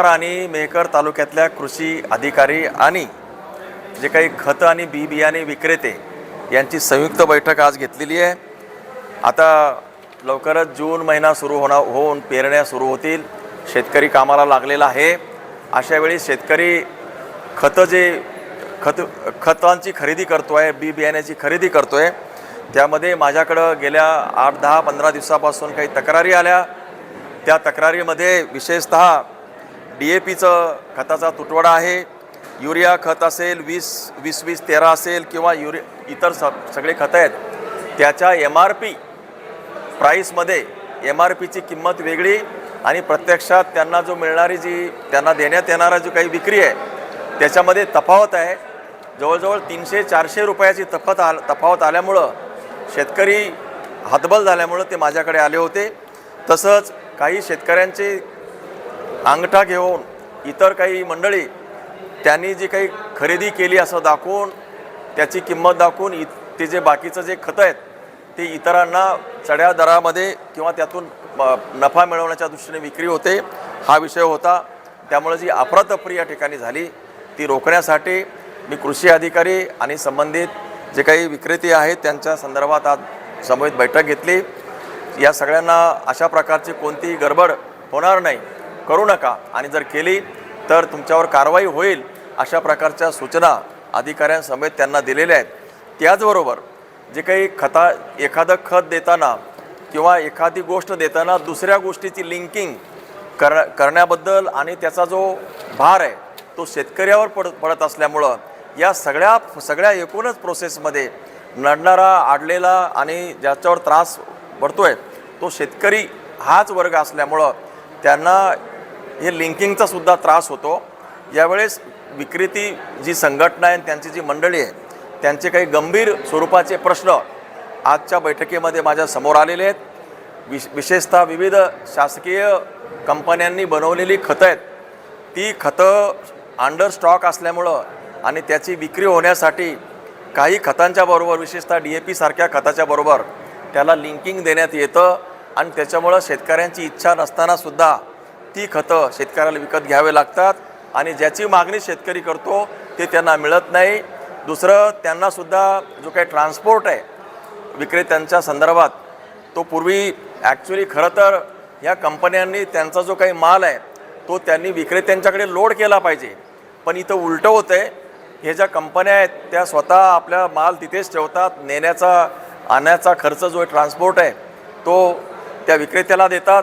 कराड आणि मेहकर तालुक्यातल्या कृषी अधिकारी आणि जे काही खतं आणि बी बियाणे विक्रेते यांची संयुक्त बैठक आज घेतलेली आहे। आता लवकरच जून महिना सुरू होऊन पेरण्या सुरू होतील, शेतकरी कामाला लागलेला आहे। अशा वेळी शेतकरी खतांची खरेदी करतोय, बी बियाण्याची खरेदी करतोय। त्यामध्ये माझ्याकडं गेल्या 8-10-15 दिवसापासून काही तक्रारी आल्या। त्या तक्रारीमध्ये विशेषतः DAPचं खताचा तुटवडा आहे। युरिया खत असेल 20-20-13 असेल किंवा इतर सगळे खतं आहेत, त्याच्या MRP प्राईसमध्ये MRPची किंमत वेगळी आणि प्रत्यक्षात त्यांना जो मिळणारी त्यांना देण्यात येणारा जो काही विक्री आहे त्याच्यामध्ये तफावत आहे। जवळजवळ 300-400 रुपयाची तफावत आल्यामुळं शेतकरी हतबल झाल्यामुळं ते माझ्याकडे आले होते। तसंच काही शेतकऱ्यांचे अंगठा घेऊन इतर काही मंडळी त्यांनी जी काही खरेदी केली असं दाखवून त्याची किंमत दाखवून ते जे बाकीचं जे खतं आहेत ते इतरांना चढ्या दरामध्ये किंवा त्यातून नफा मिळवण्याच्या दृष्टीने विक्री होते, हा विषय होता। त्यामुळे जी अफरातफरी या ठिकाणी झाली ती रोखण्यासाठी मी कृषी अधिकारी आणि संबंधित जे काही विक्रेते आहेत त्यांच्या संदर्भात आज समूहित बैठक घेतली। या सगळ्यांना अशा प्रकारची कोणतीही गडबड होणार नाही, करू नका, आणि जर केली तर तुमच्यावर कारवाई होईल अशा प्रकारच्या सूचना अधिकाऱ्यांसमेत त्यांना दिलेल्या आहेत। त्याचबरोबर जे काही एखादं खत देताना किंवा एखादी गोष्ट देताना दुसऱ्या गोष्टीची लिंकिंग करण्याबद्दल आणि त्याचा जो भार आहे तो शेतकऱ्यावर पडत असल्यामुळं या सगळ्या एकूणच प्रोसेसमध्ये नडणारा, आडलेला आणि ज्याच्यावर त्रास पडतोय तो शेतकरी हाच वर्ग असल्यामुळं त्यांना हे लिंकिंगचा सुद्धा त्रास होतो। यावेळेस विक्रेती जी संघटना आहे त्यांची जी मंडळी आहे त्यांचे काही गंभीर स्वरूपाचे प्रश्न आजच्या बैठकीमध्ये माझ्या समोर आलेले आहेत। विशेषतः विविध शासकीय कंपन्यांनी बनवलेली खतं आहेत, ती खतं अंडर स्टॉक असल्यामुळं आणि त्याची विक्री होण्यासाठी काही खतांच्या बरोबर विशेषतः DAP सारख्या खताच्या बरोबर त्याला लिंकिंग देण्यात येतं आणि त्याच्यामुळं शेतकऱ्यांची इच्छा नसतानासुद्धा ती खतं शेतकऱ्याला विकत घ्यावे लागतात आणि ज्याची मागणी शेतकरी करतो ते त्यांना मिळत नाही। दुसरं, त्यांनासुद्धा जो काही ट्रान्सपोर्ट आहे विक्रेत्यांच्या संदर्भात तो पूर्वी ॲक्च्युली खरं तर ह्या कंपन्यांनी त्यांचा जो काही माल आहे तो त्यांनी विक्रेत्यांच्याकडे लोड केला पाहिजे, पण इथं उलटं होतं आहे। हे ज्या कंपन्या आहेत त्या स्वतः आपला माल तिथेच ठेवतात, आणण्याचा खर्च जो ट्रान्सपोर्ट आहे तो त्या विक्रेत्याला देतात,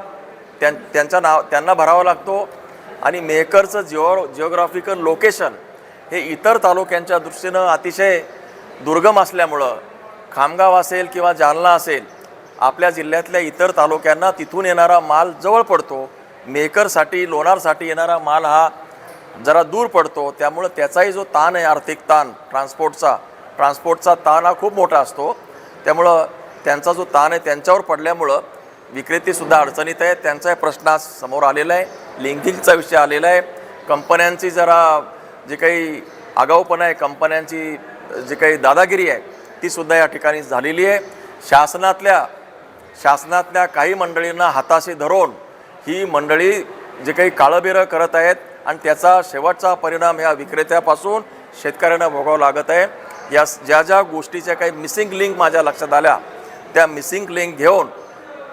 त्यांना भरावा लागतो। आणि मेहकरचं जिओग्राफिकल लोकेशन हे इतर तालुक्यांच्या दृष्टीनं अतिशय दुर्गम असल्यामुळं खामगाव असेल किंवा जालना असेल, आपल्या जिल्ह्यातल्या इतर तालुक्यांना तिथून येणारा माल जवळ पडतो। मेहकरसाठी, लोणारसाठी येणारा माल हा जरा दूर पडतो, त्यामुळं त्याचाही जो ताण आहे, आर्थिक ताण, ट्रान्सपोर्टचा ताण हा खूप मोठा असतो। त्यामुळं त्यांचा जो ताण आहे त्यांच्यावर पडल्यामुळं विक्रेतेसुद्धा अडचणीत आहेत। त्यांचा प्रश्न आज समोर आलेला आहे, लिंकिंगचा विषय आलेला आहे। कंपन्यांची जरा जे काही आगाऊपणा आहे, कंपन्यांची जी काही दादागिरी आहे ती सुद्धा या ठिकाणी झालेली आहे। शासनातल्या काही मंडळींना हाताशी धरून ही मंडळी जे काही काळबेरं करत आहेत आणि त्याचा शेवटचा परिणाम ह्या विक्रेत्यापासून शेतकऱ्यांना भोगावा लागत आहे। या ज्या गोष्टीच्या काही मिसिंग लिंक माझ्या लक्षात आल्या त्या मिसिंग लिंक घेऊन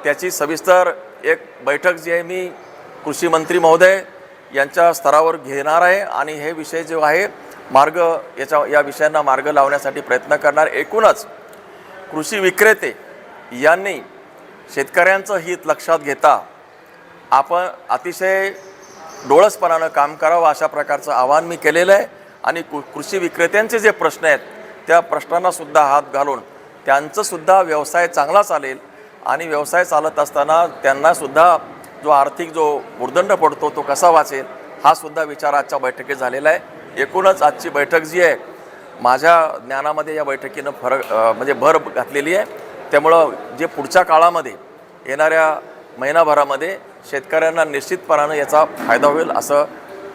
त्याची सविस्तर एक बैठक जी आहे मी कृषी मंत्री महोदय यांच्या स्तरावर घेणार आहे आणि हे विषय जो आहे या विषयांना मार्ग लावण्यासाठी प्रयत्न करणार। एकूणच कृषी विक्रेते यांनी शेतकऱ्यांचं हित लक्षात घेता आपण अतिशय डोळसपणानं काम करावं अशा प्रकारचं आवाहन मी केलेलं आहे। आणि कृषी विक्रेत्यांचे जे प्रश्न आहेत त्या प्रश्नांनासुद्धा हात घालून त्यांचंसुद्धा व्यवसाय चांगला चालेल आणि व्यवसाय चालत असताना त्यांनासुद्धा जो आर्थिक जो उर्दंड पडतो तो कसा वाचेल हा सुद्धा विचार आजच्या बैठकीत झालेला आहे। एकूणच आजची बैठक जी आहे माझ्या ज्ञानामध्ये या बैठकीनं भर घातलेली आहे। त्यामुळं जे पुढच्या काळामध्ये येणाऱ्या महिनाभरामध्ये शेतकऱ्यांना निश्चितपणाने याचा फायदा होईल असं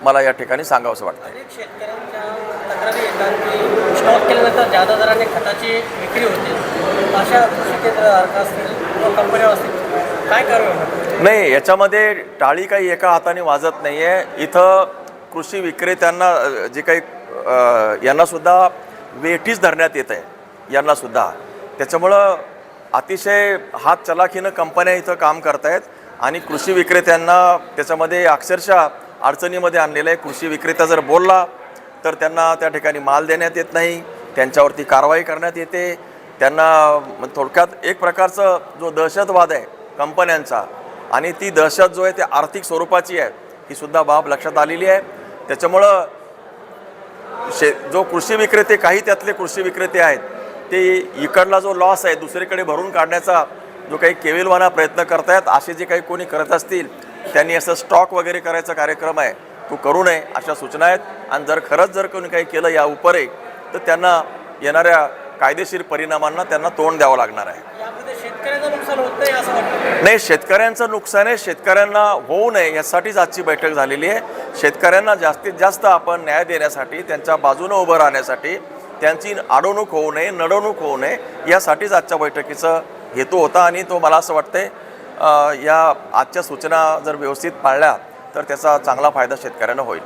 मला या ठिकाणी सांगावंसं वाटतं। अनेक शेतकऱ्यांच्या तक्रारी येतात की स्टॉक केल्यानंतर जादा दराने खताची विक्री होते, अशा कृषी केंद्र असतील किंवा कंपन्या असतील, काय कारवाई होणार? नाही, याच्यामध्ये टाळी काही एका हाताने वाजत नाही आहे. इथं कृषी विक्रेत्यांना जे काही यांनासुद्धा वेठीस धरण्यात येत आहे यांनासुद्धा. त्याच्यामुळं अतिशय हात चलाखीनं कंपन्या इथं काम करत आहेत आणि कृषी विक्रेत्यांना त्याच्यामध्ये अक्षरशः अडचणीमध्ये आणलेलं आहे. कृषी विक्रेता जर बोलला तर त्यांना त्या ठिकाणी माल देण्यात येत नाही, त्यांच्यावरती कारवाई करण्यात येते. त्यांना थोडक्यात एक प्रकारचं जो दहशतवाद आहे कंपन्यांचा, आणि ती दहशत जो आहे ते आर्थिक स्वरूपाची आहे, ही सुद्धा बाब लक्षात आलेली आहे. त्याच्यामुळं जो कृषी विक्रेते, काही त्यातले कृषी विक्रेते आहेत ते इकडला जो लॉस आहे दुसरीकडे भरून काढण्याचा जो काही केविलवाना प्रयत्न करतायत. असे जे काही कोणी करत असतील त्यांनी असं स्टॉक वगैरे करायचा कार्यक्रम आहे तो करू नये अशा सूचना आहेत. आणि जर कोणी काही केलं या उपरे तर त्यांना येणाऱ्या कायदेशीर परिणामांना त्यांना तोंड द्यावं लागणार आहे. यामध्ये शेतकऱ्याचं नुकसान होत नाही असं वाटतं? नाही, शेतकऱ्यांचं नुकसान आहे, शेतकऱ्यांना होऊ नये यासाठीच आजची बैठक झालेली आहे. शेतकऱ्यांना जास्तीत जास्त आपण न्याय देण्यासाठी, त्यांच्या बाजूनं उभं राहण्यासाठी, त्यांची अडवणूक होऊ नये, नडवणूक होऊ नये यासाठीच आजच्या बैठकीचा हेतू होता. आणि तो मला असं वाटतंय या आजच्या सूचना जर व्यवस्थित पाळल्या तर त्याचा चांगला फायदा शेतकऱ्यांना होईल.